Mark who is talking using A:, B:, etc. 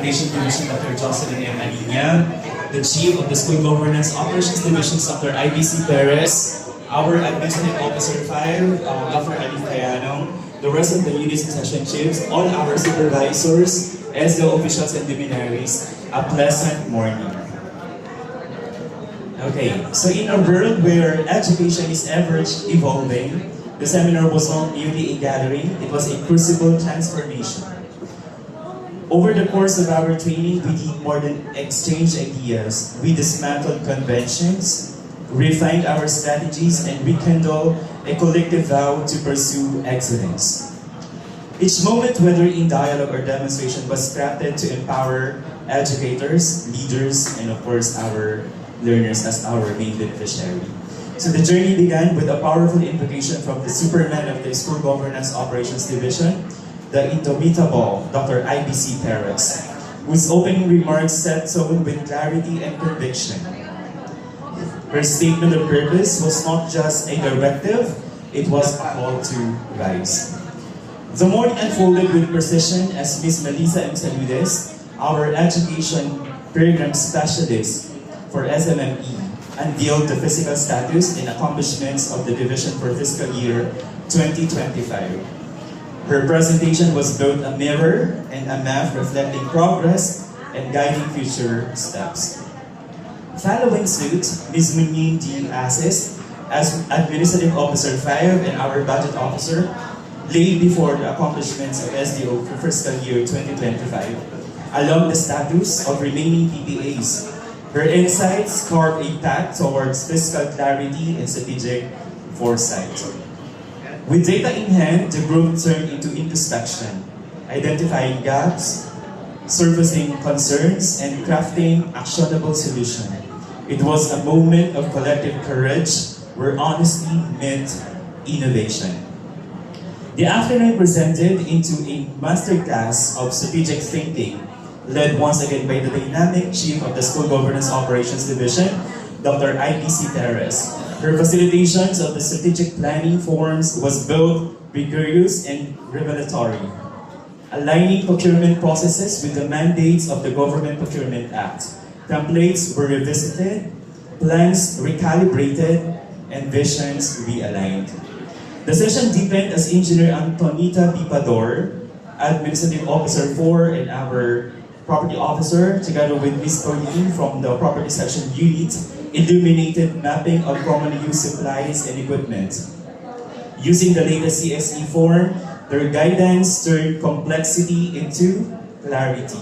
A: Implementation Division, Dr. Jocelyn M. Alinya, the Chief of the School Governance Operations Division, Dr. IBC Perez, our Administrative Officer 5, Dr. Ali Cayano, the rest of the unit session chiefs, all our supervisors, SDO officials and luminaries, a pleasant morning. Okay, so in a world where education is ever evolving, the seminar was not merely a gathering, it was a crucible transformation. Over the course of our training, we did more than exchange ideas. We dismantled conventions, refined our strategies, and rekindled a collective vow to pursue excellence. Each moment, whether in dialogue or demonstration, was crafted to empower educators, leaders, and of course our learners as our main beneficiary. So the journey began with a powerful invocation from the Superman of the School Governance Operations Division, the indomitable Dr. IBC Perez, whose opening remarks set tone with clarity and conviction. Her statement of purpose was not just a directive, it was a call to rise. The morning unfolded with precision as Ms. Melissa M. Saludes, our education program specialist for SMME, unveiled the physical status and accomplishments of the division for fiscal year 2025. Her presentation was both a mirror and a map reflecting progress and guiding future steps. Following suit, Ms. Munin D. Asis, as Administrative Officer 5 and our Budget Officer, laid before the accomplishments of SDO for fiscal year 2025, along the status of remaining PPAs. Her insights carved a path towards fiscal clarity and strategic foresight. With data in hand, the group turned into introspection, identifying gaps, surfacing concerns, and crafting actionable solutions. It was a moment of collective courage where honesty met innovation. The afternoon presented into a masterclass of strategic thinking, led once again by the dynamic Chief of the School Governance Operations Division, Dr. IBC Perez. Her facilitations of the strategic planning forums was both rigorous and revelatory, aligning procurement processes with the mandates of the Government Procurement Act. Templates were revisited, plans recalibrated, and visions realigned. The session deepened as Engineer Antonita Pipador, Administrative Officer 4, and our Property Officer, together with Ms. Pauline from the Property Section Unit, illuminated mapping of commonly used supplies and equipment. Using the latest CSE form, their guidance turned complexity into clarity.